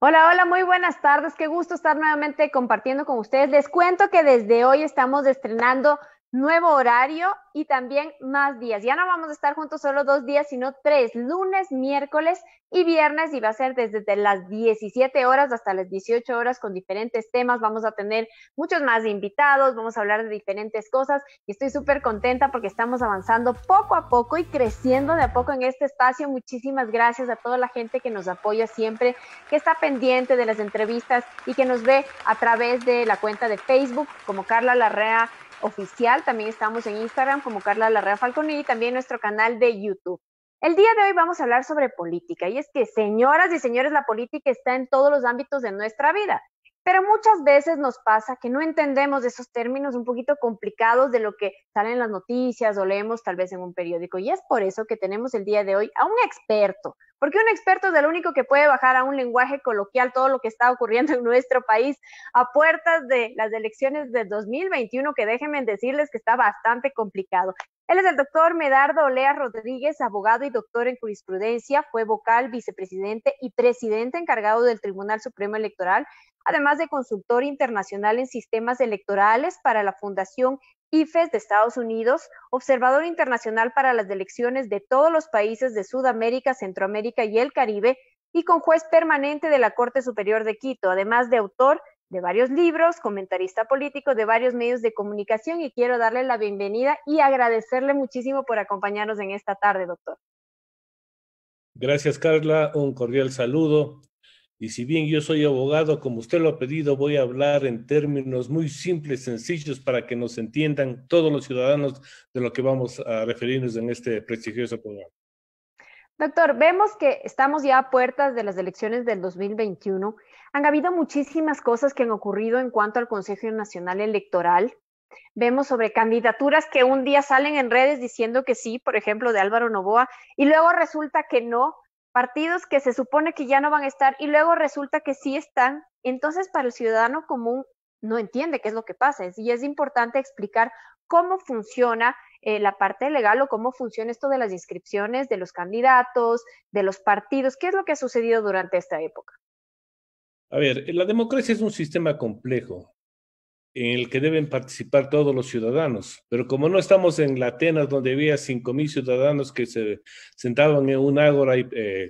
Hola, hola, muy buenas tardes. Qué gusto estar nuevamente compartiendo con ustedes. Les cuento que desde hoy estamos estrenando nuevo horario y también más días. Ya no vamos a estar juntos solo 2 días, sino 3, lunes, miércoles y viernes, y va a ser desde las 17 horas hasta las 18 horas con diferentes temas. Vamos a tener muchos más invitados, vamos a hablar de diferentes cosas y estoy súper contenta porque estamos avanzando poco a poco y creciendo de a poco en este espacio. Muchísimas gracias a toda la gente que nos apoya siempre, que está pendiente de las entrevistas y que nos ve a través de la cuenta de Facebook como Carla Larrea Oficial. También estamos en Instagram como Carla Larrea Falcón y también nuestro canal de YouTube. El día de hoy vamos a hablar sobre política, y es que, señoras y señores, la política está en todos los ámbitos de nuestra vida, pero muchas veces nos pasa que no entendemos esos términos un poquito complicados de lo que salen en las noticias o leemos tal vez en un periódico, y es por eso que tenemos el día de hoy a un experto, porque un experto es el único que puede bajar a un lenguaje coloquial todo lo que está ocurriendo en nuestro país a puertas de las elecciones de 2021, que déjenme decirles que está bastante complicado. Él es el doctor Medardo Olea Rodríguez, abogado y doctor en jurisprudencia, fue vocal, vicepresidente y presidente encargado del Tribunal Supremo Electoral, además de consultor internacional en sistemas electorales para la Fundación IFES de Estados Unidos, observador internacional para las elecciones de todos los países de Sudamérica, Centroamérica y el Caribe, y con juez permanente de la Corte Superior de Quito, además de autor de varios libros, comentarista político de varios medios de comunicación, y quiero darle la bienvenida y agradecerle muchísimo por acompañarnos en esta tarde, doctor. Gracias, Carla. Un cordial saludo. Y si bien yo soy abogado, como usted lo ha pedido, voy a hablar en términos muy simples, sencillos, para que nos entiendan todos los ciudadanos de lo que vamos a referirnos en este prestigioso programa. Doctor, vemos que estamos ya a puertas de las elecciones del 2021. Han habido muchísimas cosas que han ocurrido en cuanto al Consejo Nacional Electoral. Vemos sobre candidaturas que un día salen en redes diciendo que sí, por ejemplo, de Álvaro Noboa, y luego resulta que no, partidos que se supone que ya no van a estar y luego resulta que sí están. Entonces, para el ciudadano común no entiende qué es lo que pasa, y es importante explicar cómo funciona la parte legal, o cómo funciona esto de las inscripciones de los candidatos, de los partidos, qué es lo que ha sucedido durante esta época. A ver, la democracia es un sistema complejo en el que deben participar todos los ciudadanos. Pero como no estamos en la Atenas donde había 5.000 ciudadanos que se sentaban en un ágora y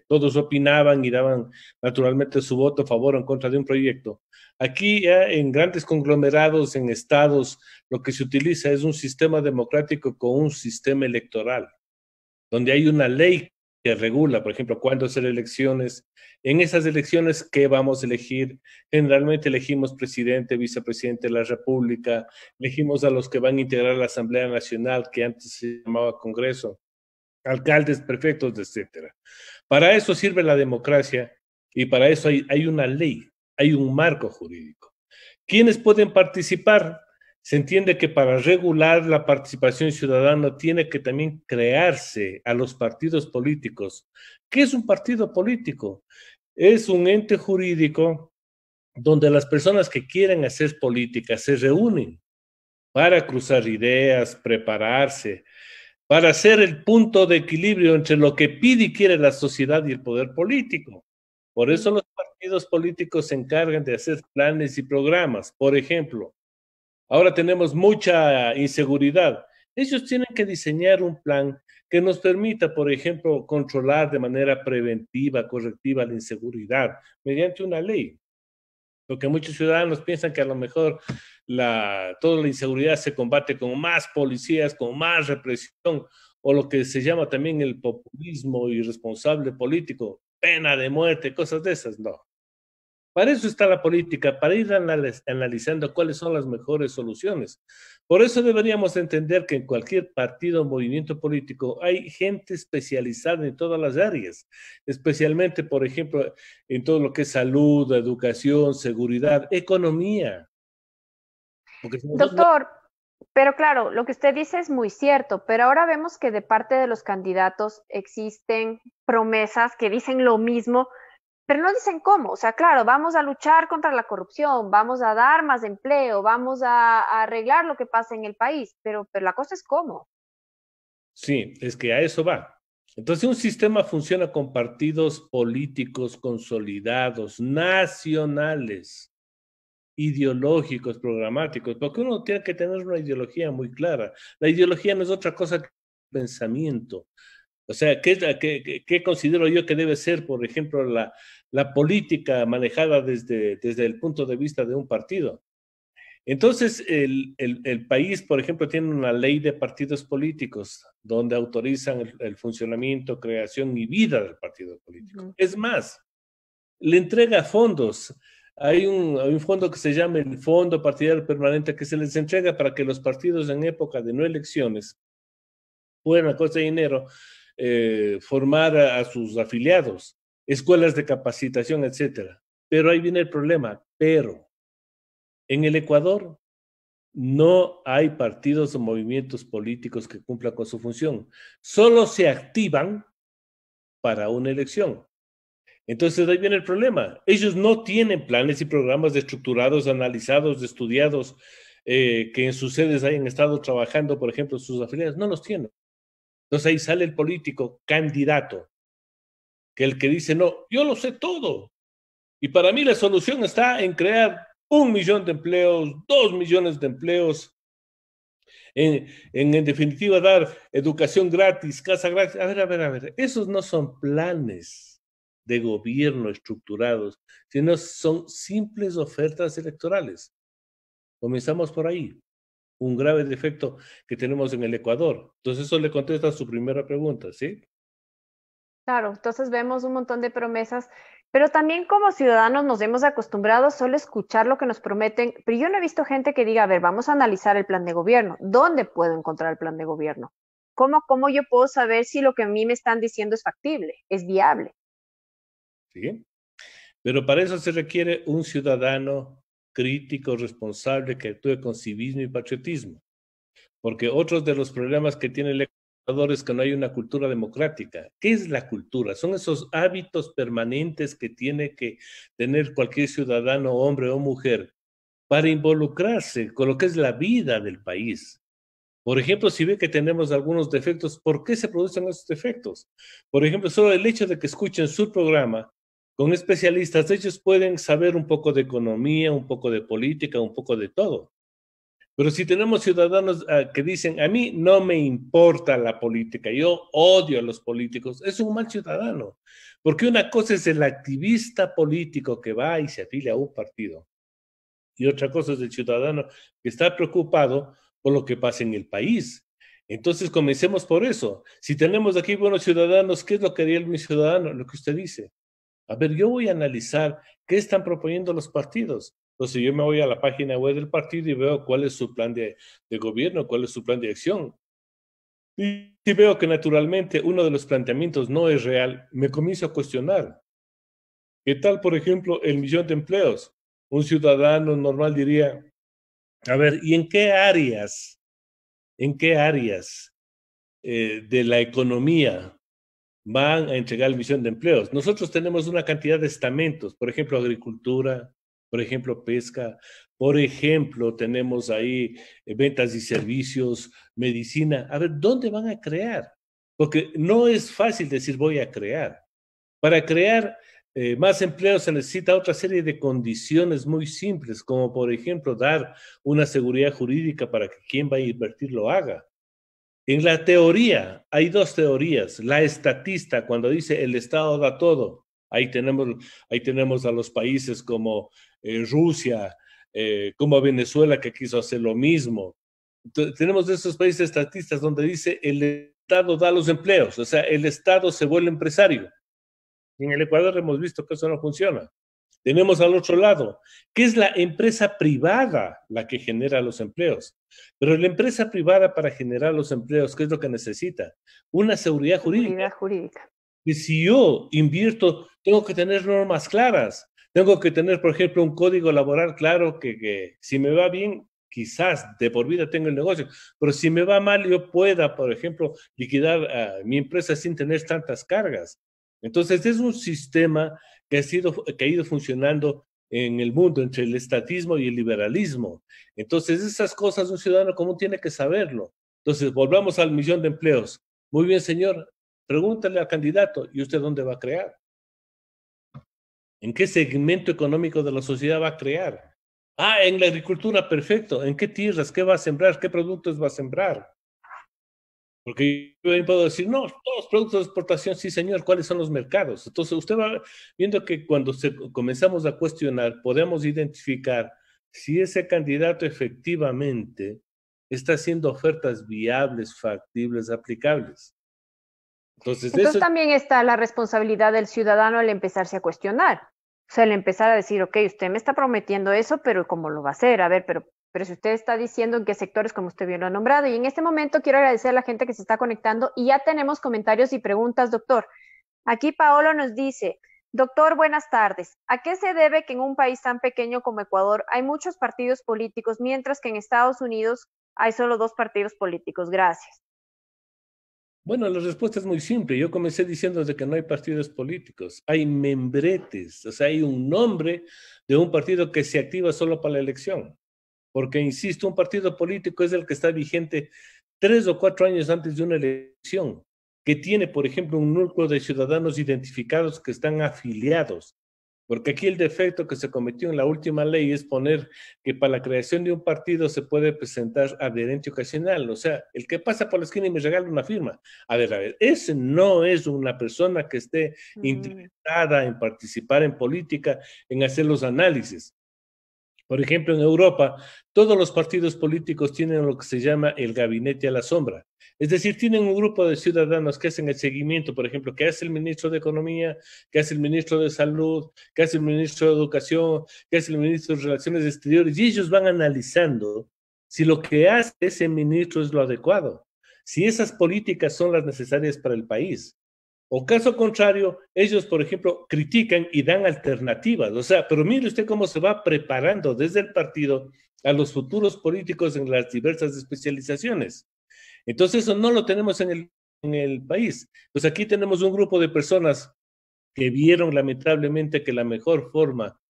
todos opinaban y daban naturalmente su voto a favor o en contra de un proyecto, aquí ya en grandes conglomerados, en estados, lo que se utiliza es un sistema democrático con un sistema electoral donde hay una ley que regula, por ejemplo, cuándo hacer elecciones. En esas elecciones, ¿qué vamos a elegir? Generalmente elegimos presidente, vicepresidente de la República, elegimos a los que van a integrar la Asamblea Nacional, que antes se llamaba Congreso, alcaldes, prefectos, etcétera. Para eso sirve la democracia y para eso hay una ley, hay un marco jurídico. ¿Quiénes pueden participar? Se entiende que para regular la participación ciudadana tiene que también crearse a los partidos políticos. ¿Qué es un partido político? Es un ente jurídico donde las personas que quieren hacer política se reúnen para cruzar ideas, prepararse, para hacer el punto de equilibrio entre lo que pide y quiere la sociedad y el poder político. Por eso los partidos políticos se encargan de hacer planes y programas. Por ejemplo, ahora tenemos mucha inseguridad. Ellos tienen que diseñar un plan que nos permita, por ejemplo, controlar de manera preventiva, correctiva la inseguridad mediante una ley. Porque muchos ciudadanos piensan que a lo mejor toda la inseguridad se combate con más policías, con más represión, o lo que se llama también el populismo irresponsable político, pena de muerte, cosas de esas. No. Para eso está la política, para ir analizando cuáles son las mejores soluciones. Por eso deberíamos entender que en cualquier partido o movimiento político hay gente especializada en todas las áreas, especialmente, por ejemplo, en todo lo que es salud, educación, seguridad, economía. Porque si nosotros no. Doctor, pero claro, lo que usted dice es muy cierto, pero ahora vemos que de parte de los candidatos existen promesas que dicen lo mismo, pero no dicen cómo. O sea, claro, vamos a luchar contra la corrupción, vamos a dar más empleo, vamos a arreglar lo que pasa en el país, pero la cosa es cómo. Sí, es que a eso va. Entonces, un sistema funciona con partidos políticos consolidados, nacionales, ideológicos, programáticos, porque uno tiene que tener una ideología muy clara. La ideología no es otra cosa que pensamiento. O sea, ¿qué considero yo que debe ser, por ejemplo, la política manejada desde el punto de vista de un partido? Entonces, el país, por ejemplo, tiene una ley de partidos políticos donde autorizan el funcionamiento, creación y vida del partido político. Ujú. Es más, le entrega fondos. Hay un fondo que se llama el Fondo Partidario Permanente que se les entrega para que los partidos en época de no elecciones puedan, a costa de dinero, formar a sus afiliados, escuelas de capacitación, etcétera. Pero ahí viene el problema. Pero en el Ecuador no hay partidos o movimientos políticos que cumplan con su función. Solo se activan para una elección. Entonces ahí viene el problema. Ellos no tienen planes y programas estructurados, analizados, estudiados, que en sus sedes hayan estado trabajando, por ejemplo, sus afiliados. No los tienen. Entonces ahí sale el político candidato, que el que dice, no, yo lo sé todo. Y para mí la solución está en crear 1 millón de empleos, 2 millones de empleos, en definitiva dar educación gratis, casa gratis. A ver, esos no son planes de gobierno estructurados, sino son simples ofertas electorales. Comenzamos por ahí, un grave defecto que tenemos en el Ecuador. Entonces eso le contesta a su primera pregunta, ¿sí? Claro, entonces vemos un montón de promesas, pero también como ciudadanos nos hemos acostumbrado solo a escuchar lo que nos prometen, pero yo no he visto gente que diga, a ver, vamos a analizar el plan de gobierno. ¿Dónde puedo encontrar el plan de gobierno? ¿Cómo yo puedo saber si lo que a mí me están diciendo es factible, es viable? ¿Sí? Pero para eso se requiere un ciudadano crítico, responsable, que actúe con civismo y patriotismo. Porque otros de los problemas que tiene el Ecuador es que no hay una cultura democrática. ¿Qué es la cultura? Son esos hábitos permanentes que tiene que tener cualquier ciudadano, hombre o mujer, para involucrarse con lo que es la vida del país. Por ejemplo, si ve que tenemos algunos defectos, ¿por qué se producen esos defectos? Por ejemplo, solo el hecho de que escuchen su programa con especialistas, ellos pueden saber un poco de economía, un poco de política, un poco de todo. Pero si tenemos ciudadanos que dicen, a mí no me importa la política, yo odio a los políticos, es un mal ciudadano. Porque una cosa es el activista político que va y se afilia a un partido. Y otra cosa es el ciudadano que está preocupado por lo que pasa en el país. Entonces, comencemos por eso. Si tenemos aquí buenos ciudadanos, ¿qué es lo que haría mi ciudadano? Lo que usted dice. A ver, yo voy a analizar qué están proponiendo los partidos. Entonces, yo me voy a la página web del partido y veo cuál es su plan de gobierno, cuál es su plan de acción. Y si veo que naturalmente uno de los planteamientos no es real, me comienzo a cuestionar. ¿Qué tal, por ejemplo, el 1 millón de empleos? Un ciudadano normal diría, a ver, ¿y en qué áreas de la economía van a entregar el 1 millón de empleos? Nosotros tenemos una cantidad de estamentos, por ejemplo, agricultura, por ejemplo, pesca, por ejemplo, tenemos ahí ventas y servicios, medicina. A ver, ¿dónde van a crear? Porque no es fácil decir voy a crear. Para crear más empleos se necesita otra serie de condiciones muy simples, como por ejemplo dar una seguridad jurídica para que quien va a invertir lo haga. En la teoría, hay dos teorías. La estatista, cuando dice el Estado da todo, ahí tenemos a los países como Rusia, como Venezuela, que quiso hacer lo mismo. Entonces, tenemos esos países estatistas donde dice el Estado da los empleos, o sea, el Estado se vuelve empresario. Y en el Ecuador hemos visto que eso no funciona. Tenemos al otro lado, que es la empresa privada la que genera los empleos. Pero la empresa privada para generar los empleos, ¿qué es lo que necesita? Una seguridad jurídica. Seguridad jurídica. Y si yo invierto, tengo que tener normas claras. Tengo que tener, por ejemplo, un código laboral claro que si me va bien, quizás de por vida tengo el negocio, pero si me va mal, yo pueda, por ejemplo, liquidar a mi empresa sin tener tantas cargas. Entonces, es un sistema que ha ido funcionando en el mundo entre el estatismo y el liberalismo. Entonces, esas cosas un ciudadano común tiene que saberlo. Entonces, volvamos al 1 millón de empleos. Muy bien, señor. Pregúntale al candidato, ¿y usted dónde va a crear? ¿En qué segmento económico de la sociedad va a crear? Ah, en la agricultura, perfecto. ¿En qué tierras? ¿Qué va a sembrar? ¿Qué productos va a sembrar? Porque yo bien puedo decir, no, todos los productos de exportación, sí, señor, ¿cuáles son los mercados? Entonces, usted va viendo que cuando comenzamos a cuestionar, podemos identificar si ese candidato efectivamente está haciendo ofertas viables, factibles, aplicables. Entonces, Entonces eso es. también está la responsabilidad del ciudadano al empezarse a cuestionar. O sea, al empezar a decir, ok, usted me está prometiendo eso, pero ¿cómo lo va a hacer? A ver, pero si usted está diciendo en qué sectores, como usted bien lo ha nombrado. Y en este momento quiero agradecer a la gente que se está conectando y ya tenemos comentarios y preguntas, doctor. Aquí Paolo nos dice, doctor, buenas tardes. ¿A qué se debe que en un país tan pequeño como Ecuador hay muchos partidos políticos, mientras que en Estados Unidos hay solo 2 partidos políticos? Gracias. Bueno, la respuesta es muy simple. Yo comencé diciendo de que no hay partidos políticos, hay membretes, o sea, hay un nombre de un partido que se activa solo para la elección. Porque, insisto, un partido político es el que está vigente 3 o 4 años antes de una elección, que tiene, por ejemplo, un núcleo de ciudadanos identificados que están afiliados. Porque aquí el defecto que se cometió en la última ley es poner que para la creación de un partido se puede presentar adherente ocasional. O sea, el que pasa por la esquina y me regala una firma. A ver, ese no es una persona que esté interesada en participar en política, en hacer los análisis. Por ejemplo, en Europa, todos los partidos políticos tienen lo que se llama el gabinete a la sombra. Es decir, tienen un grupo de ciudadanos que hacen el seguimiento, por ejemplo, que hace el ministro de Economía, que hace el ministro de Salud, que hace el ministro de Educación, que hace el ministro de Relaciones Exteriores, y ellos van analizando si lo que hace ese ministro es lo adecuado, si esas políticas son las necesarias para el país. O caso contrario, ellos, por ejemplo, critican y dan alternativas. O sea, pero mire usted cómo se va preparando desde el partido a los futuros políticos en las diversas especializaciones. Entonces, eso no lo tenemos en el país. Pues aquí tenemos un grupo de personas que vieron lamentablemente que la mejor forma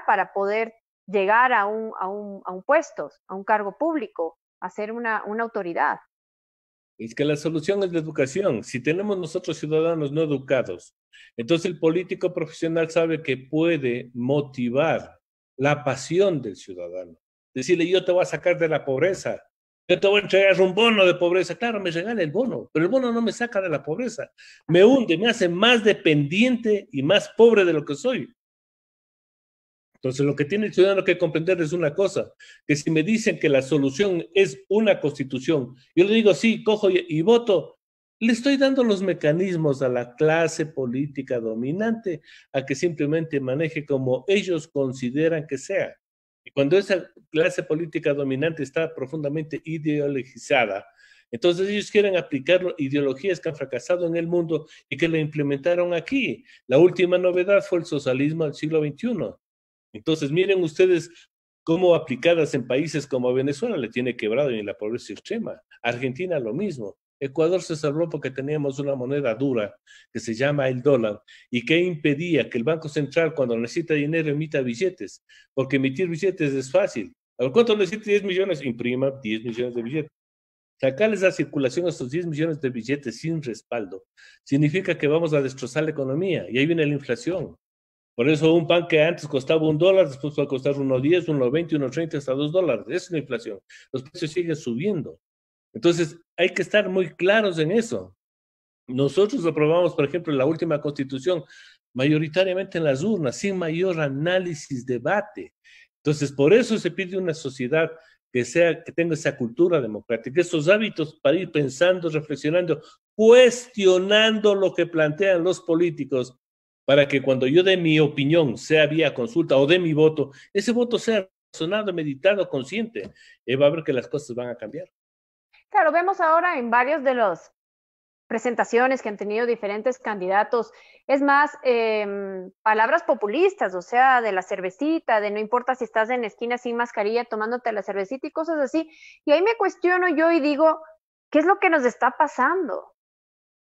Para poder llegar a un puesto, a un cargo público, a ser una autoridad. es que la solución es la educación. Si tenemos nosotros ciudadanos no educados, entonces el político profesional sabe que puede motivar la pasión del ciudadano. Decirle, yo te voy a sacar de la pobreza, yo te voy a entregar un bono de pobreza. Claro, me regala el bono, pero el bono no me saca de la pobreza. Me hunde, me hace más dependiente y más pobre de lo que soy. Entonces, lo que tiene el ciudadano que comprender es una cosa, que si me dicen que la solución es una constitución, yo le digo, sí, cojo y voto, le estoy dando los mecanismos a la clase política dominante a que simplemente maneje como ellos consideran que sea. Y cuando esa clase política dominante está profundamente ideologizada, entonces ellos quieren aplicar ideologías que han fracasado en el mundo y que la implementaron aquí. La última novedad fue el socialismo del siglo XXI. Entonces, miren ustedes cómo aplicadas en países como Venezuela le tiene quebrado en la pobreza extrema. Argentina lo mismo. Ecuador se salvó porque teníamos una moneda dura que se llama el dólar y que impedía que el Banco Central cuando necesita dinero emita billetes, porque emitir billetes es fácil. ¿A cuánto necesita 10 millones? Imprima 10 millones de billetes. Sacarles a circulación estos 10 millones de billetes sin respaldo significa que vamos a destrozar la economía y ahí viene la inflación. Por eso un pan que antes costaba $1, después va a costar 1.10, 1.20, 1.30, hasta $2. Esa es la inflación. Los precios siguen subiendo. Entonces, hay que estar muy claros en eso. Nosotros aprobamos, por ejemplo, la última constitución, mayoritariamente en las urnas, sin mayor análisis, debate. Entonces, por eso se pide una sociedad que tenga esa cultura democrática, esos hábitos para ir pensando, reflexionando, cuestionando lo que plantean los políticos, para que cuando yo dé mi opinión, sea vía consulta o dé mi voto, ese voto sea razonado, meditado, consciente, va a ver que las cosas van a cambiar. Claro, vemos ahora en varios de los presentaciones que han tenido diferentes candidatos, es más, palabras populistas, o sea, de la cervecita, de no importa si estás en la esquina sin mascarilla tomándote la cervecita y cosas así. Y ahí me cuestiono yo y digo, ¿qué es lo que nos está pasando?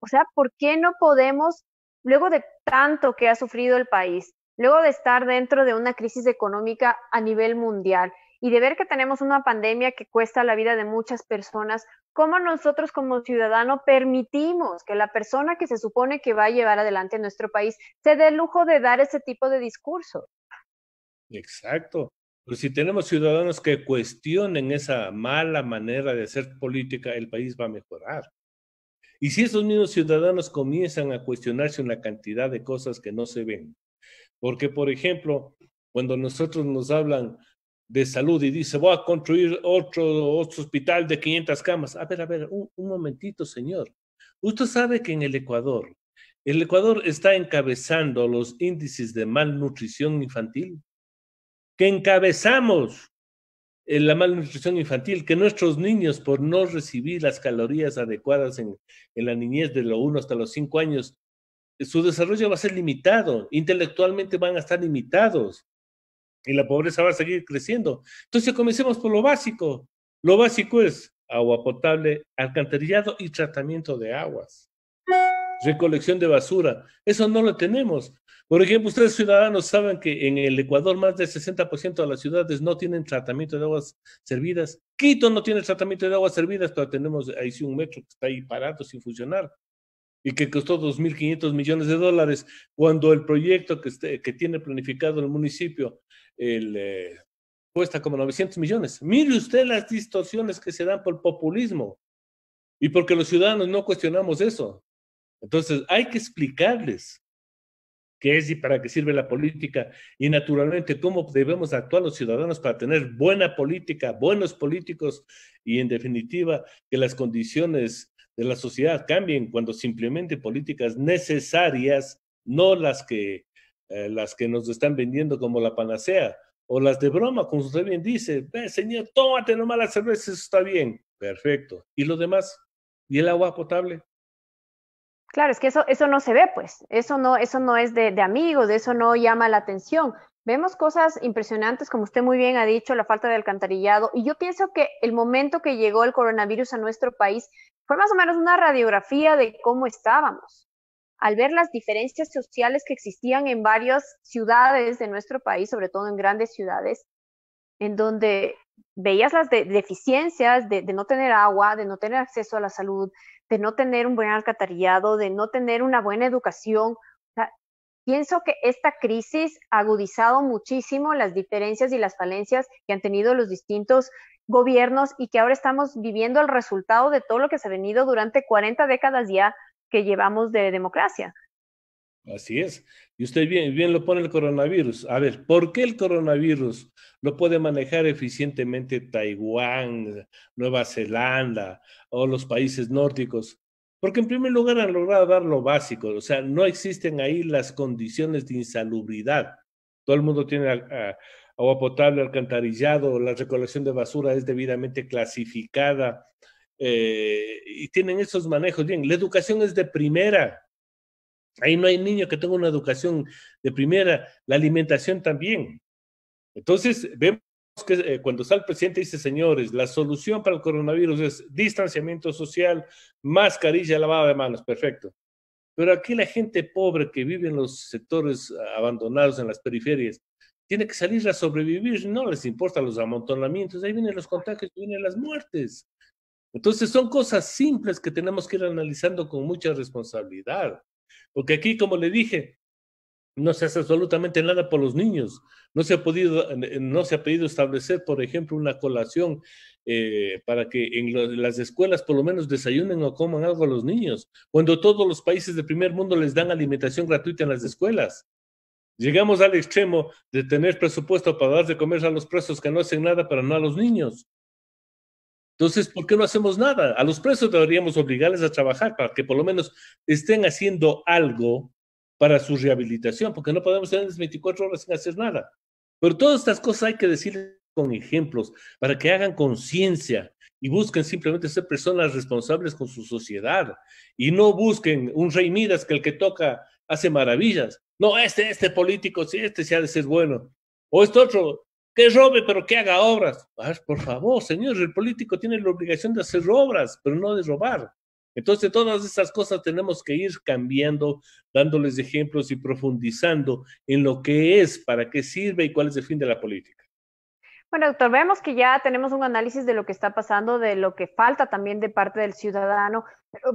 O sea, ¿por qué no podemos, luego de tanto que ha sufrido el país, luego de estar dentro de una crisis económica a nivel mundial y de ver que tenemos una pandemia que cuesta la vida de muchas personas, ¿cómo nosotros como ciudadanos permitimos que la persona que se supone que va a llevar adelante nuestro país se dé el lujo de dar ese tipo de discurso? Exacto. Pero si tenemos ciudadanos que cuestionen esa mala manera de hacer política, el país va a mejorar. Y si esos mismos ciudadanos comienzan a cuestionarse una cantidad de cosas que no se ven, porque, por ejemplo, cuando nosotros nos hablan de salud y dice, voy a construir otro hospital de 500 camas. A ver, un momentito, señor. Usted sabe que en el Ecuador está encabezando los índices de malnutrición infantil, que encabezamos la malnutrición infantil, que nuestros niños, por no recibir las calorías adecuadas en la niñez de los 1 hasta los 5 años, su desarrollo va a ser limitado, intelectualmente van a estar limitados y la pobreza va a seguir creciendo. Entonces comencemos por lo básico. Lo básico es agua potable, alcantarillado y tratamiento de aguas, recolección de basura. Eso no lo tenemos. Por ejemplo, ustedes ciudadanos saben que en el Ecuador más del 60% de las ciudades no tienen tratamiento de aguas servidas. Quito no tiene tratamiento de aguas servidas, pero tenemos ahí sí un metro que está ahí parado sin funcionar y que costó 2.500 millones de dólares, cuando el proyecto que tiene planificado el municipio cuesta como 900 millones. Mire usted las distorsiones que se dan por el populismo y porque los ciudadanos no cuestionamos eso. Entonces, hay que explicarles qué es y para qué sirve la política y naturalmente cómo debemos actuar los ciudadanos para tener buena política, buenos políticos y en definitiva que las condiciones de la sociedad cambien cuando se implementen políticas necesarias, no las que nos están vendiendo como la panacea o las de broma, como usted bien dice, señor, tómate nomás la cerveza, eso está bien, perfecto. ¿Y lo demás? ¿Y el agua potable? Claro, es que eso no se ve, pues, eso no es de amigos, eso no llama la atención. Vemos cosas impresionantes, como usted muy bien ha dicho, la falta de alcantarillado, y yo pienso que el momento que llegó el coronavirus a nuestro país fue más o menos una radiografía de cómo estábamos. Al ver las diferencias sociales que existían en varias ciudades de nuestro país, sobre todo en grandes ciudades, en donde veías las deficiencias de no tener agua, de no tener acceso a la salud, de no tener un buen alcantarillado, de no tener una buena educación. O sea, pienso que esta crisis ha agudizado muchísimo las diferencias y las falencias que han tenido los distintos gobiernos y que ahora estamos viviendo el resultado de todo lo que se ha venido durante 40 décadas ya que llevamos de democracia. Así es. Y usted bien lo pone el coronavirus. A ver, ¿por qué el coronavirus lo puede manejar eficientemente Taiwán, Nueva Zelanda o los países nórdicos? Porque en primer lugar han logrado dar lo básico, o sea, no existen ahí las condiciones de insalubridad. Todo el mundo tiene agua potable, alcantarillado, la recolección de basura es debidamente clasificada y tienen esos manejos bien. La educación es de primera. Ahí no hay niño que tenga una educación de primera, la alimentación también. Entonces, vemos que cuando está el presidente dice, señores, la solución para el coronavirus es distanciamiento social, mascarilla, lavado de manos, perfecto. Pero aquí la gente pobre que vive en los sectores abandonados, en las periferias, tiene que salir a sobrevivir, no les importan los amontonamientos, ahí vienen los contagios, vienen las muertes. Entonces son cosas simples que tenemos que ir analizando con mucha responsabilidad. Porque aquí, como le dije, no se hace absolutamente nada por los niños. No se ha podido establecer, por ejemplo, una colación para que en las escuelas por lo menos desayunen o coman algo a los niños, cuando todos los países del primer mundo les dan alimentación gratuita en las escuelas. Llegamos al extremo de tener presupuesto para dar de comer a los presos que no hacen nada, pero no a los niños. Entonces, ¿por qué no hacemos nada? A los presos deberíamos obligarles a trabajar para que por lo menos estén haciendo algo para su rehabilitación, porque no podemos tener 24 horas sin hacer nada. Pero todas estas cosas hay que decirles con ejemplos para que hagan conciencia y busquen simplemente ser personas responsables con su sociedad y no busquen un rey Midas que el que toca hace maravillas. No, este político, sí, sí ha de ser bueno. O este otro, que robe, pero que haga obras. Por favor, señor, el político tiene la obligación de hacer obras, pero no de robar. Entonces, todas esas cosas tenemos que ir cambiando, dándoles ejemplos y profundizando en lo que es, para qué sirve y cuál es el fin de la política. Bueno, doctor, vemos que ya tenemos un análisis de lo que está pasando, de lo que falta también de parte del ciudadano,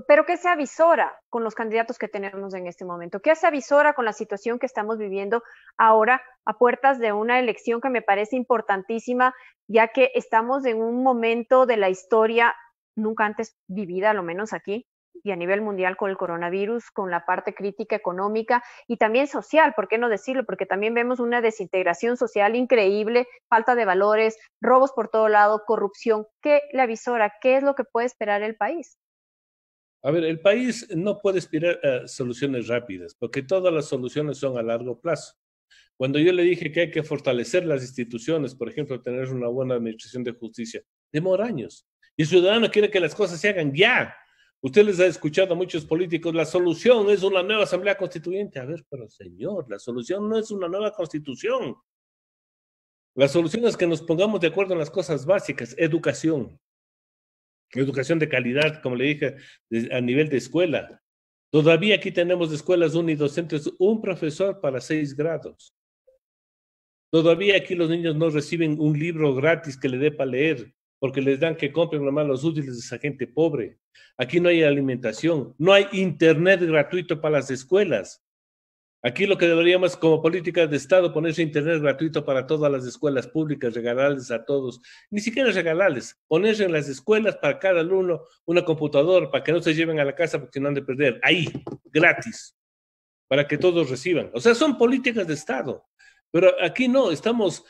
pero ¿qué se avisora con los candidatos que tenemos en este momento? ¿Qué se avisora con la situación que estamos viviendo ahora a puertas de una elección que me parece importantísima, ya que estamos en un momento de la historia nunca antes vivida, a lo menos aquí y a nivel mundial con el coronavirus, con la parte crítica económica y también social, ¿por qué no decirlo? Porque también vemos una desintegración social increíble, falta de valores, robos por todo lado, corrupción. ¿Qué le avisora? ¿Qué es lo que puede esperar el país? A ver, el país no puede aspirar a soluciones rápidas, porque todas las soluciones son a largo plazo. Cuando yo le dije que hay que fortalecer las instituciones, por ejemplo, tener una buena administración de justicia, demora años. Y el ciudadano quiere que las cosas se hagan ya. Usted les ha escuchado a muchos políticos, la solución es una nueva asamblea constituyente. A ver, pero señor, la solución no es una nueva constitución. La solución es que nos pongamos de acuerdo en las cosas básicas, educación de calidad, como le dije, a nivel de escuela. Todavía aquí tenemos escuelas unidocentes, un profesor para 6 grados. Todavía aquí los niños no reciben un libro gratis que le dé para leer, porque les dan que compren nomás los útiles de esa gente pobre. Aquí no hay alimentación, no hay internet gratuito para las escuelas. Aquí lo que deberíamos como política de Estado ponerse internet gratuito para todas las escuelas públicas, regalarles a todos, ni siquiera regalarles, ponerse en las escuelas para cada alumno una computadora para que no se lleven a la casa porque no han de perder, ahí, gratis, para que todos reciban. O sea, son políticas de Estado. Pero aquí no, estamos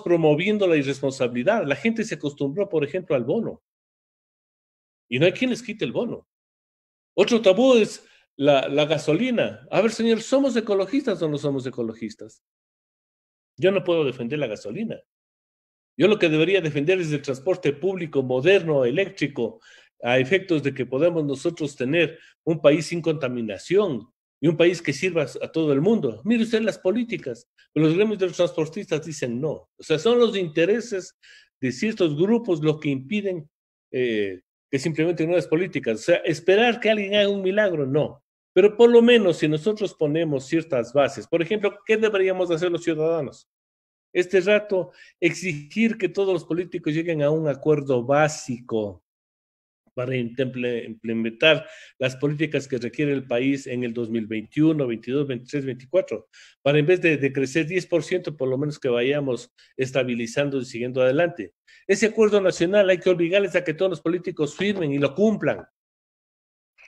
promoviendo la irresponsabilidad. La gente se acostumbró, por ejemplo, al bono. Y no hay quien les quite el bono. Otro tabú es la gasolina. A ver, señor, ¿somos ecologistas o no somos ecologistas? Yo no puedo defender la gasolina. Yo lo que debería defender es el transporte público moderno, eléctrico, a efectos de que podamos nosotros tener un país sin contaminación y un país que sirva a todo el mundo. Mire usted las políticas, los gremios de los transportistas dicen no. O sea, son los intereses de ciertos grupos los que impiden que se implementen nuevas políticas. O sea, esperar que alguien haga un milagro, no. Pero por lo menos si nosotros ponemos ciertas bases, por ejemplo, ¿qué deberíamos hacer los ciudadanos? Este rato, exigir que todos los políticos lleguen a un acuerdo básico para implementar las políticas que requiere el país en el 2021, 22, 23, 24, para en vez de crecer 10%, por lo menos que vayamos estabilizando y siguiendo adelante. Ese acuerdo nacional hay que obligarles a que todos los políticos firmen y lo cumplan. Sea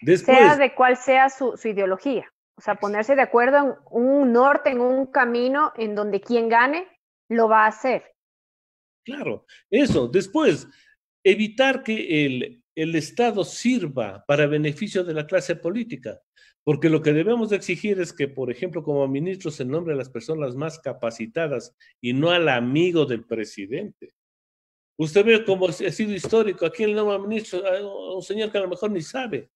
Después, de cuál sea su ideología. O sea, ponerse de acuerdo en un norte, en un camino en donde quien gane lo va a hacer. claro, eso. Después, evitar que el Estado sirva para beneficio de la clase política, porque lo que debemos exigir es que, por ejemplo, como ministro se nombre a las personas más capacitadas y no al amigo del presidente. Usted ve cómo ha sido histórico, aquí el nuevo ministro, a un señor que a lo mejor ni sabe,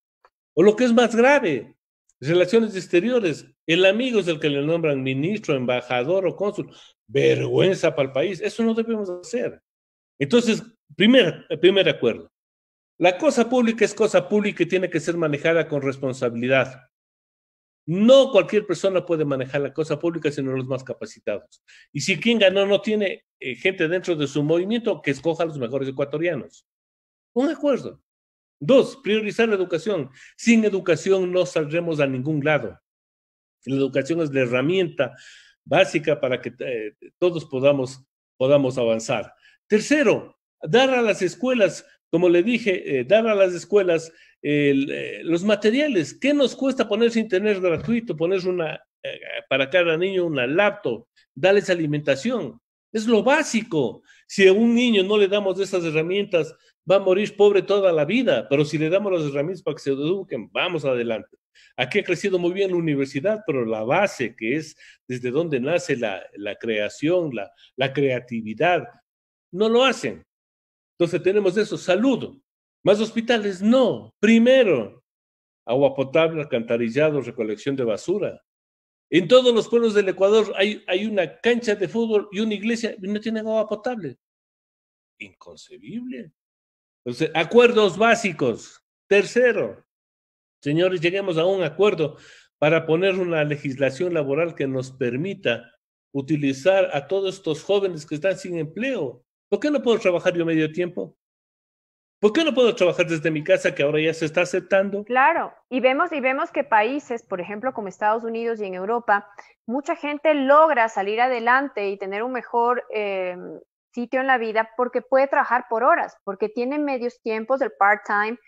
o lo que es más grave, relaciones exteriores, el amigo es el que le nombran ministro, embajador o cónsul, vergüenza para el país, eso no debemos hacer. Entonces, primer acuerdo. La cosa pública es cosa pública y tiene que ser manejada con responsabilidad. No cualquier persona puede manejar la cosa pública sino los más capacitados. Y si quien ganó no tiene gente dentro de su movimiento, que escoja a los mejores ecuatorianos. Un acuerdo. 2, priorizar la educación. Sin educación no saldremos a ningún lado. La educación es la herramienta básica para que todos podamos avanzar. Tercero, dar a las escuelas, como le dije, dar a las escuelas los materiales. ¿Qué nos cuesta ponerse internet gratuito, poner para cada niño una laptop, darles alimentación? Es lo básico. Si a un niño no le damos esas herramientas, va a morir pobre toda la vida, pero si le damos las herramientas para que se eduquen, vamos adelante. Aquí ha crecido muy bien la universidad, pero la base, que es desde donde nace la creación, la creatividad, no lo hacen. Entonces tenemos eso, salud. Más hospitales, no. Primero, agua potable, alcantarillado, recolección de basura. En todos los pueblos del Ecuador hay una cancha de fútbol y una iglesia y no tienen agua potable. Inconcebible. Entonces, acuerdos básicos. Tercero, señores, lleguemos a un acuerdo para poner una legislación laboral que nos permita utilizar a todos estos jóvenes que están sin empleo. ¿Por qué no puedo trabajar yo medio tiempo? ¿Por qué no puedo trabajar desde mi casa que ahora ya se está aceptando? Claro, y vemos que países, por ejemplo, como Estados Unidos y en Europa, mucha gente logra salir adelante y tener un mejor sitio en la vida porque puede trabajar por horas, porque tiene medios tiempos del part-time.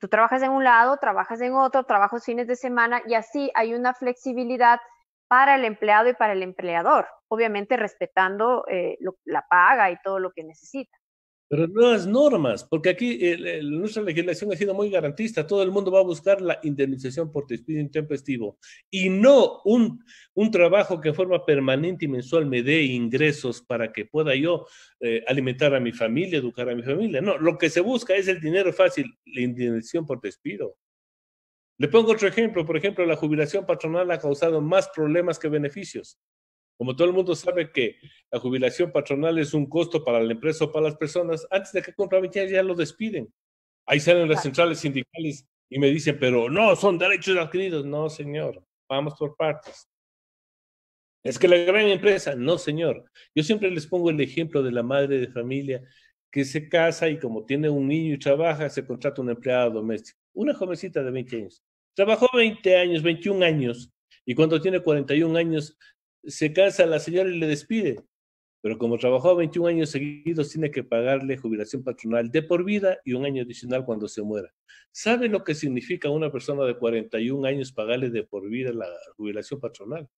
Tú trabajas en un lado, trabajas en otro, trabajas fines de semana y así hay una flexibilidad para el empleado y para el empleador, obviamente respetando la paga y todo lo que necesita. Pero nuevas normas, porque aquí nuestra legislación ha sido muy garantista. Todo el mundo va a buscar la indemnización por despido intempestivo y no un trabajo que en forma permanente y mensual me dé ingresos para que pueda yo alimentar a mi familia, educar a mi familia. No, lo que se busca es el dinero fácil, la indemnización por despido. Le pongo otro ejemplo. Por ejemplo, la jubilación patronal ha causado más problemas que beneficios. Como todo el mundo sabe que la jubilación patronal es un costo para la empresa o para las personas, antes de que cumpla 20 años ya lo despiden. Ahí salen las Claro. centrales sindicales y me dicen, pero no, son derechos adquiridos. No, señor, vamos por partes. Es que la gran empresa, no, señor. Yo siempre les pongo el ejemplo de la madre de familia que se casa y como tiene un niño y trabaja, se contrata una empleada doméstica, una jovencita de 20 años. Trabajó 20 años, 21 años, y cuando tiene 41 años, se cansa la señora y le despide. Pero como trabajó 21 años seguidos, tiene que pagarle jubilación patronal de por vida y un año adicional cuando se muera. ¿Sabe lo que significa una persona de 41 años pagarle de por vida la jubilación patronal?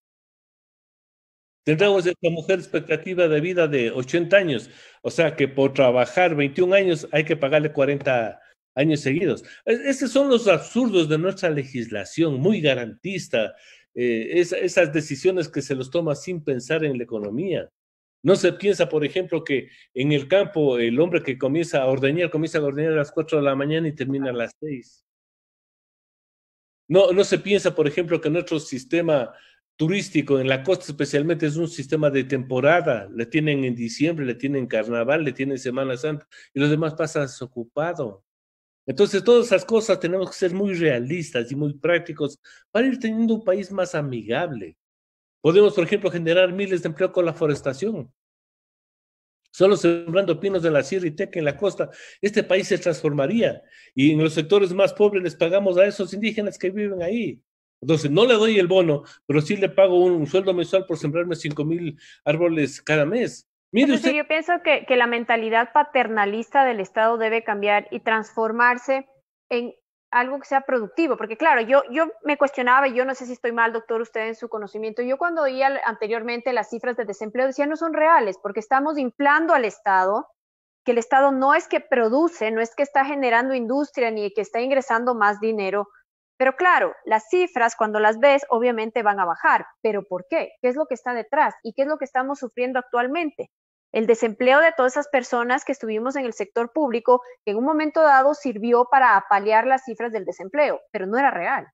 Tendremos esta mujer expectativa de vida de 80 años, o sea que por trabajar 21 años hay que pagarle 40 años seguidos. Esos son los absurdos de nuestra legislación, muy garantista, esas decisiones que se los toma sin pensar en la economía. No se piensa, por ejemplo, que en el campo el hombre que comienza a ordeñar a las 4 de la mañana y termina a las 6. No se piensa, por ejemplo, que nuestro sistema turístico en la costa especialmente es un sistema de temporada. Le tienen en diciembre, le tienen carnaval, le tienen Semana Santa y los demás pasan desocupado. Entonces, todas esas cosas tenemos que ser muy realistas y muy prácticos para ir teniendo un país más amigable. Podemos, por ejemplo, generar miles de empleo con la forestación. Solo sembrando pinos de la sierra y teca en la costa, este país se transformaría. Y en los sectores más pobres les pagamos a esos indígenas que viven ahí. Entonces, no le doy el bono, pero sí le pago un sueldo mensual por sembrarme 5,000 árboles cada mes. Es Mire usted. decir, yo pienso que la mentalidad paternalista del Estado debe cambiar y transformarse en algo que sea productivo, porque claro, yo me cuestionaba, y yo no sé si estoy mal, doctor, usted en su conocimiento, yo cuando oía anteriormente las cifras de desempleo decía no son reales, porque estamos inflando al Estado, que el Estado no es que produce, no es que está generando industria ni que está ingresando más dinero, pero claro, las cifras cuando las ves obviamente van a bajar, pero ¿por qué? ¿Qué es lo que está detrás? ¿Y qué es lo que estamos sufriendo actualmente? El desempleo de todas esas personas que estuvimos en el sector público, que en un momento dado sirvió para paliar las cifras del desempleo, pero no era real.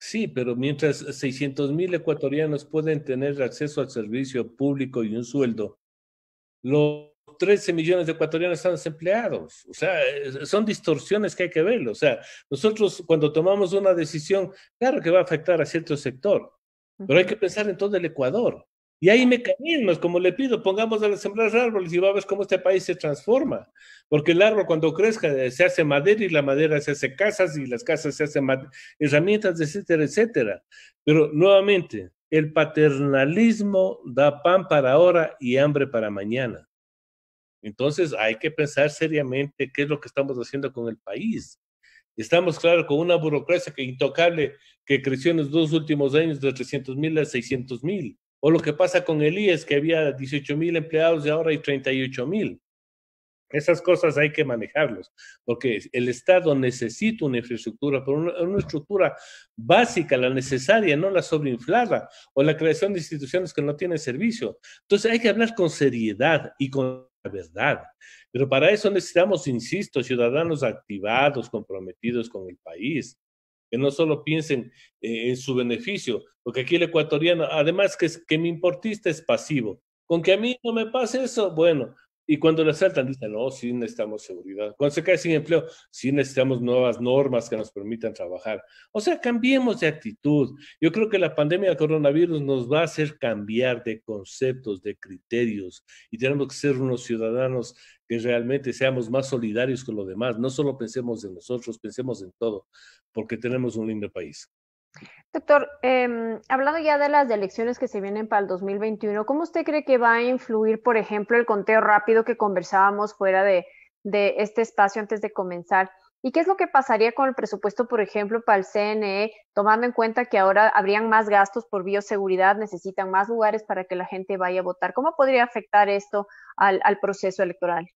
Sí, pero mientras 600,000 ecuatorianos pueden tener acceso al servicio público y un sueldo, los 13 millones de ecuatorianos están desempleados. O sea, son distorsiones que hay que ver. O sea, nosotros cuando tomamos una decisión, claro que va a afectar a cierto sector, Uh pero hay que -huh. pensar en todo el Ecuador. Y hay mecanismos, como le pido, pongamos a sembrar árboles y va a ver cómo este país se transforma. Porque el árbol cuando crezca se hace madera y la madera se hace casas y las casas se hacen herramientas, etcétera, etcétera. Pero nuevamente, el paternalismo da pan para ahora y hambre para mañana. Entonces hay que pensar seriamente qué es lo que estamos haciendo con el país. Estamos, claro, con una burocracia que intocable que creció en los 2 últimos años de 300,000 a 600,000. O lo que pasa con el IES, que había 18,000 empleados y ahora hay 38,000. Esas cosas hay que manejarlos, porque el Estado necesita una infraestructura, pero una estructura básica, la necesaria, no la sobreinflada, o la creación de instituciones que no tienen servicio. Entonces hay que hablar con seriedad y con la verdad. Pero para eso necesitamos, insisto, ciudadanos activados, comprometidos con el país, que no solo piensen en su beneficio, porque aquí el ecuatoriano, además que mi importista es pasivo, con que a mí no me pase eso, bueno, Y cuando le asaltan, dicen, no, sí necesitamos seguridad. Cuando se cae sin empleo, sí necesitamos nuevas normas que nos permitan trabajar. O sea, cambiemos de actitud. Yo creo que la pandemia del coronavirus nos va a hacer cambiar de conceptos, de criterios, y tenemos que ser unos ciudadanos que realmente seamos más solidarios con los demás. No solo pensemos en nosotros, pensemos en todo, porque tenemos un lindo país. Doctor, hablando ya de las elecciones que se vienen para el 2021, ¿cómo usted cree que va a influir, por ejemplo, el conteo rápido que conversábamos fuera de este espacio antes de comenzar? ¿Y qué es lo que pasaría con el presupuesto, por ejemplo, para el CNE, tomando en cuenta que ahora habrían más gastos por bioseguridad, necesitan más lugares para que la gente vaya a votar? ¿Cómo podría afectar esto al proceso electoral?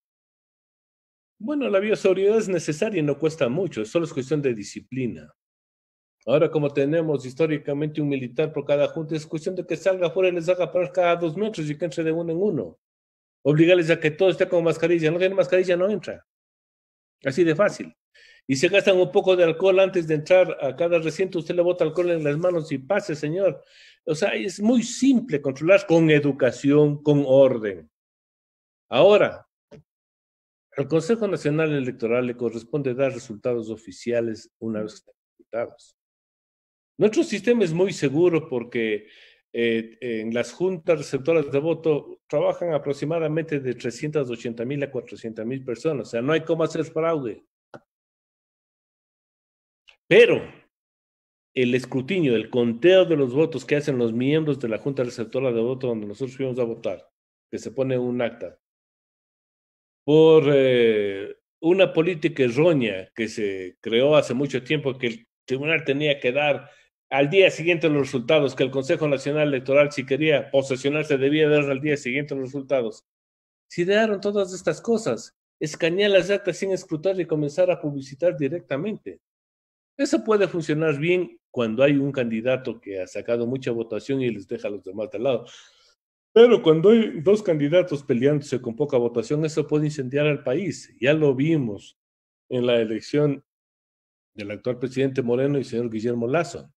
Bueno, la bioseguridad es necesaria y no cuesta mucho, solo es cuestión de disciplina. Ahora, como tenemos históricamente un militar por cada junta, es cuestión de que salga afuera y les haga parar cada 2 metros y que entre de uno en uno. Obligarles a que todo esté con mascarilla. No tiene mascarilla, no entra. Así de fácil. Y se gastan un poco de alcohol antes de entrar a cada recinto. Usted le bota alcohol en las manos y pase, señor. O sea, es muy simple controlar con educación, con orden. Ahora, al Consejo Nacional Electoral le corresponde dar resultados oficiales una vez que estén ejecutados. Nuestro sistema es muy seguro porque en las juntas receptoras de voto trabajan aproximadamente de 380,000 a 400,000 personas. O sea, no hay cómo hacer fraude. Pero el escrutinio, el conteo de los votos que hacen los miembros de la junta receptora de voto donde nosotros fuimos a votar, que se pone un acta, por una política errónea que se creó hace mucho tiempo, que el tribunal tenía que dar al día siguiente los resultados, que el Consejo Nacional Electoral, si quería posesionarse, debía dar al día siguiente los resultados. Se idearon todas estas cosas, escanear las actas sin escrutar y comenzar a publicitar directamente. Eso puede funcionar bien cuando hay un candidato que ha sacado mucha votación y les deja a los demás de lado. Pero cuando hay dos candidatos peleándose con poca votación, eso puede incendiar al país. Ya lo vimos en la elección del actual presidente Moreno y señor Guillermo Lasso.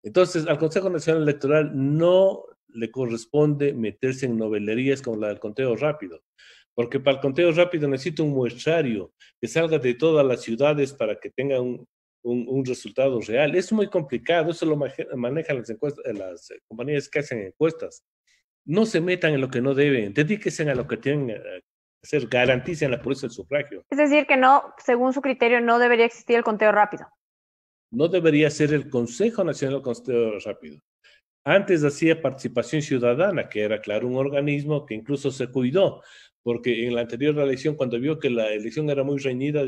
Entonces, al Consejo Nacional Electoral no le corresponde meterse en novelerías como la del conteo rápido, porque para el conteo rápido necesita un muestrario que salga de todas las ciudades para que tenga un resultado real. Es muy complicado, eso lo manejan las compañías que hacen encuestas. No se metan en lo que no deben, dedíquense a lo que tienen que hacer, garanticen la pureza del sufragio. Es decir, que no, según su criterio, no debería existir el conteo rápido. No debería ser el Consejo Nacional de Conteo Rápido. Antes hacía participación ciudadana, que era, claro, un organismo que incluso se cuidó, porque en la anterior elección, cuando vio que la elección era muy reñida,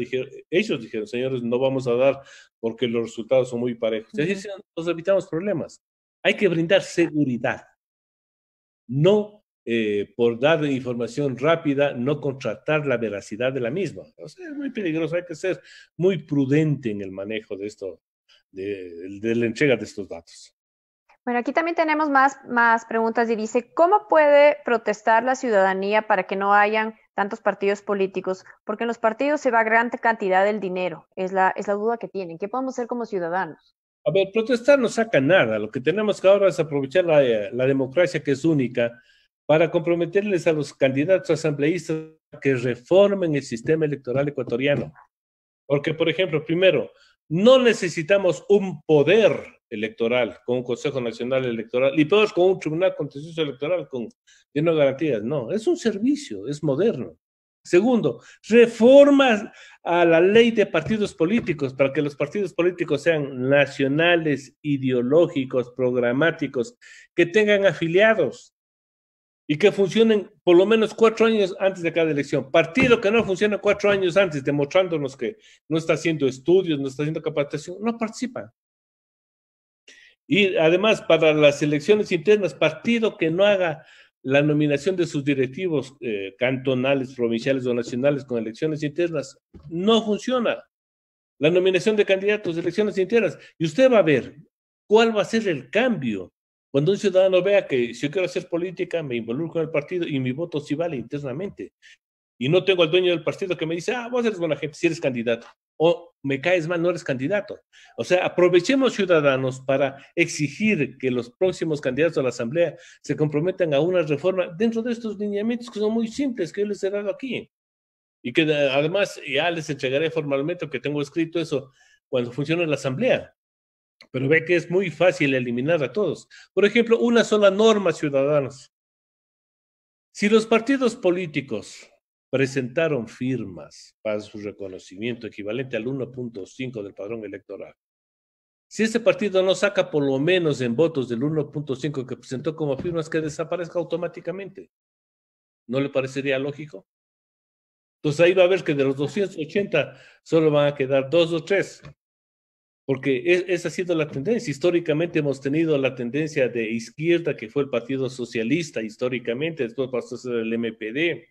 ellos dijeron, señores, no vamos a dar porque los resultados son muy parejos. Entonces, nos evitamos problemas. Hay que brindar seguridad, no por dar información rápida, no contratar la veracidad de la misma. O sea, es muy peligroso, hay que ser muy prudente en el manejo de esto, de la entrega de estos datos. Bueno, aquí también tenemos más preguntas y dice, ¿cómo puede protestar la ciudadanía para que no hayan tantos partidos políticos? Porque en los partidos se va gran cantidad del dinero, es la duda que tienen. ¿Qué podemos hacer como ciudadanos? A ver, protestar no saca nada. Lo que tenemos que ahora es aprovechar la democracia, que es única, para comprometerles a los candidatos asambleístas que reformen el sistema electoral ecuatoriano. Porque, por ejemplo, primero, no necesitamos un poder electoral con un Consejo Nacional Electoral y peor con un Tribunal Contencioso Electoral con lleno de garantías. No, es un servicio, es moderno. Segundo, reformas a la ley de partidos políticos para que los partidos políticos sean nacionales, ideológicos, programáticos, que tengan afiliados y que funcionen por lo menos 4 años antes de cada elección. Partido que no funciona 4 años antes, demostrándonos que no está haciendo estudios, no está haciendo capacitación, no participa. Y además, para las elecciones internas, partido que no haga la nominación de sus directivos cantonales, provinciales o nacionales con elecciones internas, no funciona. La nominación de candidatos de elecciones internas. Y usted va a ver cuál va a ser el cambio cuando un ciudadano vea que si yo quiero hacer política, me involucro en el partido y mi voto sí vale internamente. Y no tengo al dueño del partido que me dice, vos eres buena gente si eres candidato. o me caes mal, no eres candidato. O sea, aprovechemos ciudadanos para exigir que los próximos candidatos a la Asamblea se comprometan a una reforma dentro de estos lineamientos que son muy simples, que yo les he dado aquí. Y que además ya les entregaré formalmente, que tengo escrito eso, cuando funcione la Asamblea. Pero ve que es muy fácil eliminar a todos. Por ejemplo, una sola norma, ciudadanos. Si los partidos políticos presentaron firmas para su reconocimiento equivalente al 1.5 del padrón electoral, si ese partido no saca por lo menos en votos del 1.5 que presentó como firmas, que desaparezca automáticamente. ¿No le parecería lógico? Entonces ahí va a ver que de los 280 solo van a quedar 2 o 3. Porque esa ha sido la tendencia. Históricamente hemos tenido la tendencia de izquierda, que fue el Partido Socialista históricamente, después pasó a ser el MPD.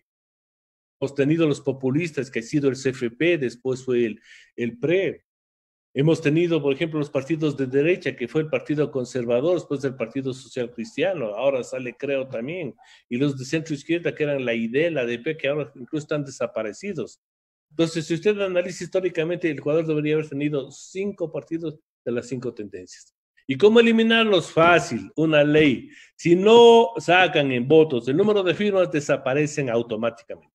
Hemos tenido los populistas, que ha sido el CFP, después fue el PRE. Hemos tenido, por ejemplo, los partidos de derecha, que fue el Partido Conservador, después el Partido Social Cristiano, ahora sale Creo también, y los de centro izquierda, que eran la ID, la ADP, que ahora incluso están desaparecidos. Entonces, si usted analiza históricamente, el Ecuador debería haber tenido 5 partidos de las 5 tendencias. ¿Y cómo eliminarlos? Fácil, una ley. Si no sacan en votos el número de firmas, desaparecen automáticamente.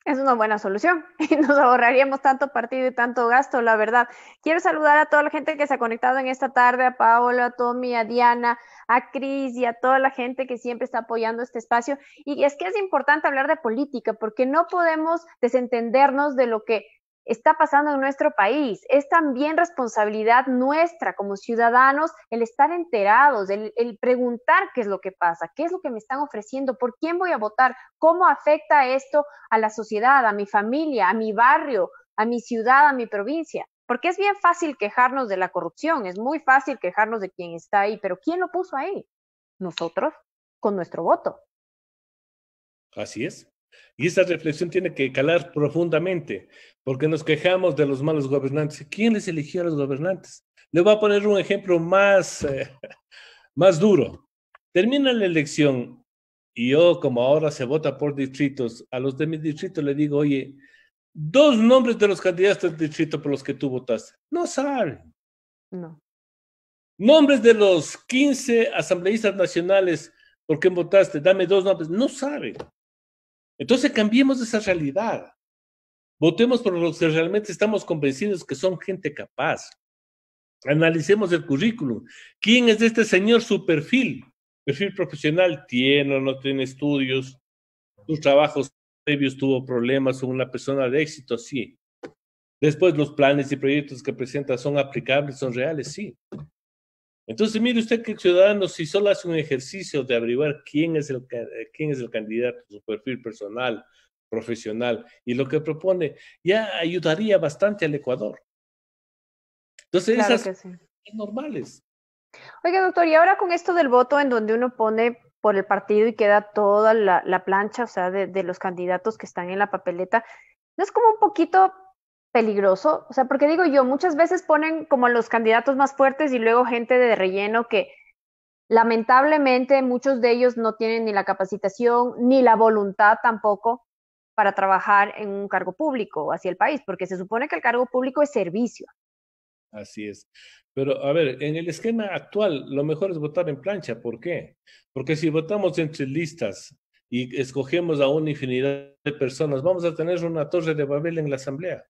Es una buena solución y nos ahorraríamos tanto partido y tanto gasto, la verdad. Quiero saludar a toda la gente que se ha conectado en esta tarde, a Paola, a Tommy, a Diana, a Cris y a toda la gente que siempre está apoyando este espacio. Y es que es importante hablar de política porque no podemos desentendernos de lo que está pasando en nuestro país. Es también responsabilidad nuestra como ciudadanos el estar enterados, el preguntar qué es lo que pasa, qué es lo que me están ofreciendo, por quién voy a votar, cómo afecta esto a la sociedad, a mi familia, a mi barrio, a mi ciudad, a mi provincia. Porque es bien fácil quejarnos de la corrupción, es muy fácil quejarnos de quién está ahí, pero ¿quién lo puso ahí? Nosotros, con nuestro voto. Así es. Y esa reflexión tiene que calar profundamente, porque nos quejamos de los malos gobernantes. ¿Quién les eligió a los gobernantes? Le voy a poner un ejemplo más, más duro. Termina la elección y yo, como ahora se vota por distritos, a los de mi distrito le digo, oye, 2 nombres de los candidatos del distrito por los que tú votaste. No saben. No. Nombres de los 15 asambleístas nacionales por qué votaste. Dame 2 nombres. No saben. Entonces cambiemos esa realidad. Votemos por los que realmente estamos convencidos que son gente capaz. Analicemos el currículum. ¿Quién es este señor? Su perfil profesional. ¿Tiene o no tiene estudios? ¿Sus trabajos previos tuvo problemas? ¿Son una persona de éxito? Sí. Después, los planes y proyectos que presenta son aplicables, son reales, sí. Entonces, mire usted que el ciudadano, si solo hace un ejercicio de averiguar quién es el candidato, su perfil personal, profesional, y lo que propone, ya ayudaría bastante al Ecuador. Entonces, Claro esas que sí. son normales. Oiga, doctor, y ahora con esto del voto en donde uno pone por el partido y queda toda la plancha, o sea, de los candidatos que están en la papeleta, ¿no es como un poquito peligroso? O sea, porque digo yo, muchas veces ponen como los candidatos más fuertes y luego gente de relleno que lamentablemente muchos de ellos no tienen ni la capacitación ni la voluntad tampoco para trabajar en un cargo público hacia el país, porque se supone que el cargo público es servicio. Así es. Pero, a ver, en el esquema actual, lo mejor es votar en plancha. ¿Por qué? Porque si votamos entre listas y escogemos a una infinidad de personas, vamos a tener una torre de Babel en la Asamblea.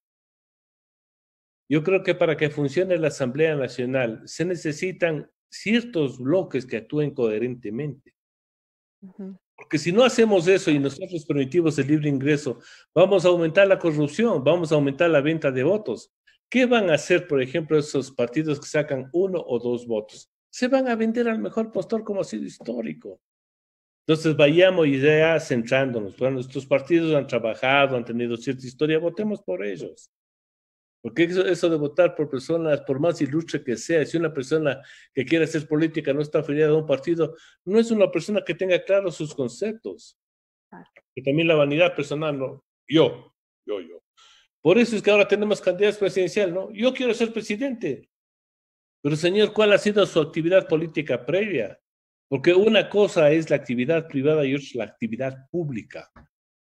Yo creo que para que funcione la Asamblea Nacional se necesitan ciertos bloques que actúen coherentemente. Porque si no hacemos eso y nosotros permitimos el libre ingreso, vamos a aumentar la corrupción, vamos a aumentar la venta de votos. ¿Qué van a hacer, por ejemplo, esos partidos que sacan 1 o 2 votos? Se van a vender al mejor postor como ha sido histórico. Entonces vayamos ya centrándonos. Bueno, estos partidos han trabajado, han tenido cierta historia, votemos por ellos. Porque eso de votar por personas, por más ilustre que sea, si una persona que quiere hacer política no está afiliada a un partido, no es una persona que tenga claros sus conceptos. Y también la vanidad personal, ¿no? Yo. Por eso es que ahora tenemos candidatos presidenciales, ¿no? Yo quiero ser presidente. Pero señor, ¿cuál ha sido su actividad política previa? Porque una cosa es la actividad privada y otra es la actividad pública.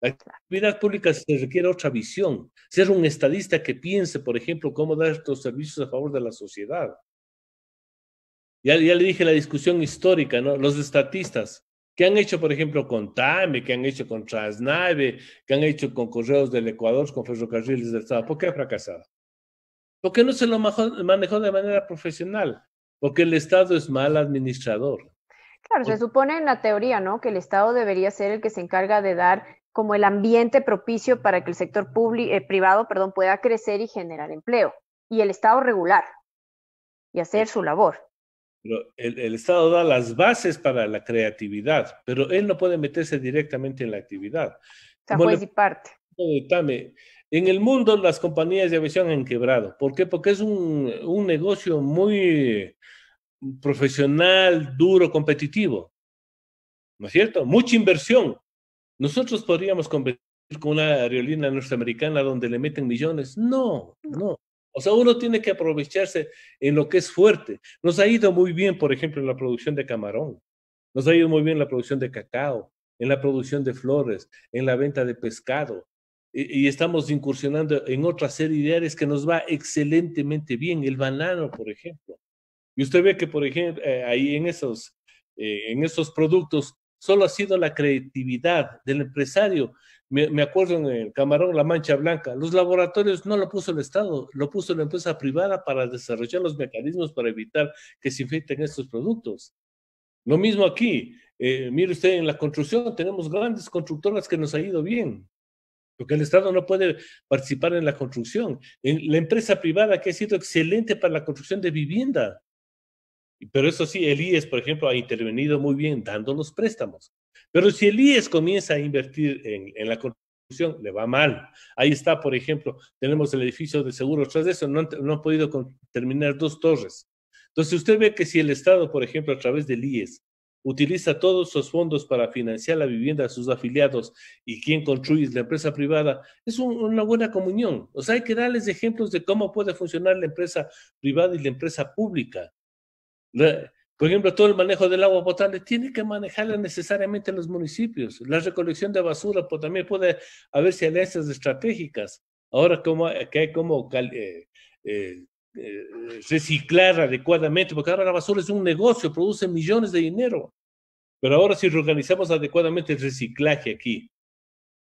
La actividad pública se requiere otra visión, ser un estadista que piense, por ejemplo, cómo dar estos servicios a favor de la sociedad. Ya le dije la discusión histórica, ¿no? Los estatistas, ¿qué han hecho, por ejemplo, con TAME, qué han hecho con Transnave, qué han hecho con Correos del Ecuador, con Ferrocarriles del Estado? ¿Por qué ha fracasado? Porque no se lo manejó de manera profesional, porque el Estado es mal administrador. Claro, se supone en la teoría, ¿no? Que el Estado debería ser el que se encarga de dar como el ambiente propicio para que el sector privado, perdón, pueda crecer y generar empleo. Y el Estado regular y hacer su labor. Pero el Estado da las bases para la creatividad, pero él no puede meterse directamente en la actividad. O sea, Como le juez y parte. de Tame, en el mundo las compañías de aviación han quebrado. ¿Por qué? Porque es un negocio muy profesional, duro, competitivo, ¿no es cierto? Mucha inversión. Nosotros podríamos competir con una aerolínea norteamericana donde le meten millones. No, no. O sea, uno tiene que aprovecharse en lo que es fuerte. Nos ha ido muy bien, por ejemplo, en la producción de camarón. Nos ha ido muy bien en la producción de cacao, en la producción de flores, en la venta de pescado. Y estamos incursionando en otra serie de áreas que nos va excelentemente bien. El banano, por ejemplo. Y usted ve que, por ejemplo, ahí en esos productos, solo ha sido la creatividad del empresario. Me acuerdo en el camarón La Mancha Blanca, los laboratorios no lo puso el Estado, lo puso la empresa privada para desarrollar los mecanismos para evitar que se infecten estos productos. Lo mismo aquí, mire usted, en la construcción tenemos grandes constructoras que nos ha ido bien, porque el Estado no puede participar en la construcción. En la empresa privada que ha sido excelente para la construcción de vivienda, pero eso sí, el IES, por ejemplo, ha intervenido muy bien dando los préstamos. Pero si el IES comienza a invertir en la construcción, le va mal. Ahí está, por ejemplo, tenemos el edificio de seguros. Tras de eso, no han podido terminar 2 torres. Entonces, usted ve que si el Estado, por ejemplo, a través del IES, utiliza todos sus fondos para financiar la vivienda de sus afiliados y quien construye es la empresa privada, es una buena comunión. O sea, hay que darles ejemplos de cómo puede funcionar la empresa privada y la empresa pública. Por ejemplo, todo el manejo del agua potable tiene que manejarla necesariamente los municipios. La recolección de basura pues, también puede haberse alianzas estratégicas. Ahora que hay como eh, eh, reciclar adecuadamente, porque ahora la basura es un negocio, produce millones de dinero. Pero ahora si reorganizamos adecuadamente el reciclaje aquí,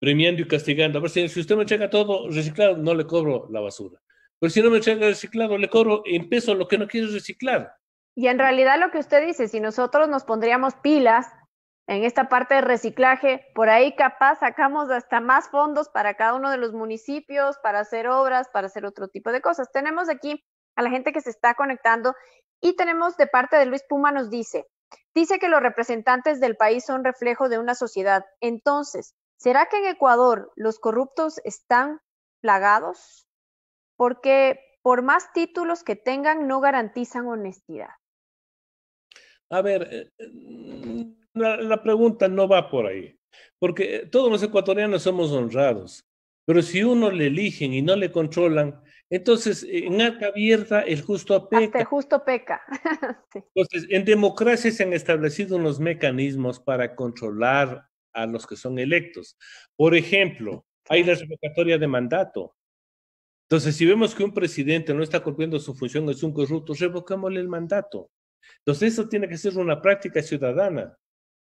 premiando y castigando, a ver si usted me entrega todo reciclado, no le cobro la basura. Pero si no me entrega reciclado, le cobro en peso lo que no quiere reciclar. Y en realidad lo que usted dice, si nosotros nos pondríamos pilas en esta parte de reciclaje, por ahí capaz sacamos hasta más fondos para cada uno de los municipios, para hacer obras, para hacer otro tipo de cosas. Tenemos aquí a la gente que se está conectando y tenemos de parte de Luis Puma nos dice que los representantes del país son reflejo de una sociedad. Entonces, ¿será que en Ecuador los corruptos están plagados? Porque por más títulos que tengan, no garantizan honestidad. A ver, la pregunta no va por ahí, porque todos los ecuatorianos somos honrados, pero si uno le eligen y no le controlan, entonces en arca abierta el justo peca. Hasta el justo peca. Sí. Entonces, en democracia se han establecido unos mecanismos para controlar a los que son electos. Por ejemplo, hay la revocatoria de mandato. Entonces, si vemos que un presidente no está cumpliendo su función, es un corrupto, revocámosle el mandato. Entonces, eso tiene que ser una práctica ciudadana.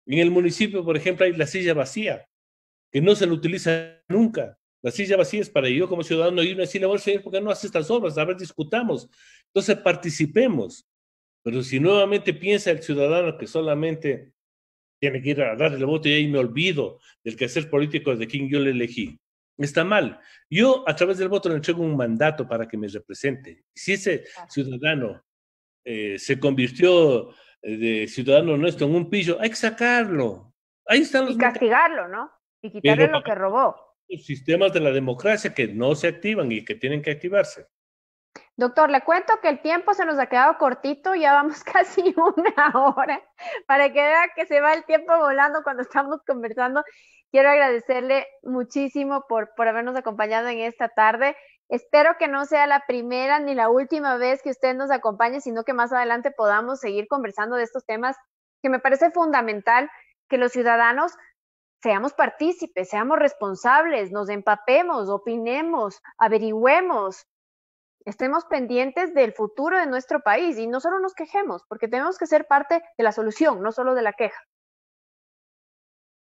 En el municipio, por ejemplo, hay la silla vacía, que no se la utiliza nunca. La silla vacía es para yo como ciudadano ir a decirle, voy a decir, ¿por qué no hace estas obras? A ver, discutamos. Entonces, participemos. Pero si nuevamente piensa el ciudadano que solamente tiene que ir a darle el voto y ahí me olvido del quehacer político de quien yo le elegí, está mal. Yo, a través del voto, le entrego un mandato para que me represente. Si ese ciudadano se convirtió de ciudadano honesto en un pillo, hay que sacarlo. Ahí están los y castigarlo, ¿no? Y quitarle lo que robó. Los sistemas de la democracia que no se activan y que tienen que activarse. Doctor, le cuento que el tiempo se nos ha quedado cortito, ya vamos casi 1 hora, para que vea que se va el tiempo volando cuando estamos conversando. Quiero agradecerle muchísimo por habernos acompañado en esta tarde. Espero que no sea la primera ni la última vez que usted nos acompañe, sino que más adelante podamos seguir conversando de estos temas que me parece fundamental que los ciudadanos seamos partícipes, seamos responsables, nos empapemos, opinemos, averigüemos, estemos pendientes del futuro de nuestro país y no solo nos quejemos, porque tenemos que ser parte de la solución, no solo de la queja.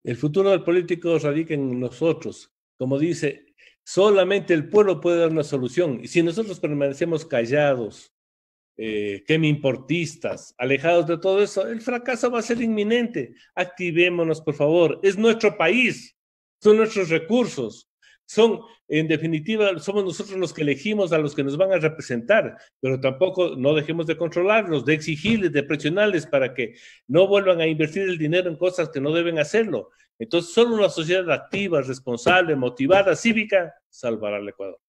El futuro del político radica en nosotros. Como dice, solamente el pueblo puede dar una solución. Y si nosotros permanecemos callados, que me importistas, alejados de todo eso, el fracaso va a ser inminente. Activémonos, por favor. Es nuestro país, son nuestros recursos. Son, en definitiva, somos nosotros los que elegimos a los que nos van a representar, pero tampoco no dejemos de controlarlos, de exigirles, de presionarles para que no vuelvan a invertir el dinero en cosas que no deben hacerlo. Entonces, solo una sociedad activa, responsable, motivada, cívica, salvará al Ecuador.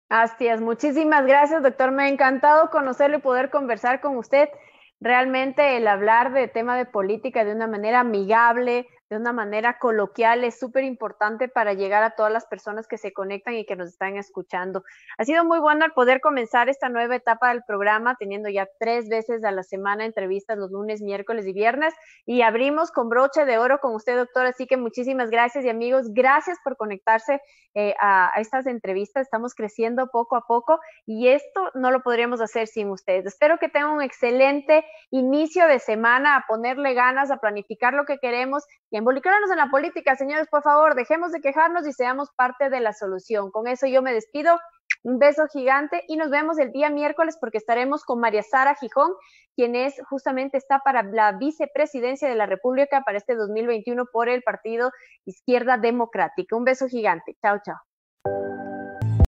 Así es, muchísimas gracias, doctor. Me ha encantado conocerlo y poder conversar con usted. Realmente el hablar de tema de política de una manera amigable, de una manera coloquial, es súper importante para llegar a todas las personas que se conectan y que nos están escuchando. Ha sido muy bueno el poder comenzar esta nueva etapa del programa, teniendo ya 3 veces a la semana entrevistas los lunes, miércoles y viernes, y abrimos con broche de oro con usted, doctor. Así que muchísimas gracias y amigos, gracias por conectarse a estas entrevistas. Estamos creciendo poco a poco y esto no lo podríamos hacer sin ustedes. Espero que tengan un excelente inicio de semana, a ponerle ganas, a planificar lo que queremos y a involucrarnos en la política. Señores, por favor, dejemos de quejarnos y seamos parte de la solución. Con eso yo me despido. Un beso gigante y nos vemos el día miércoles porque estaremos con María Sara Gijón, quien justamente está para la vicepresidencia de la República para este 2021 por el Partido Izquierda Democrática. Un beso gigante. Chao, chao.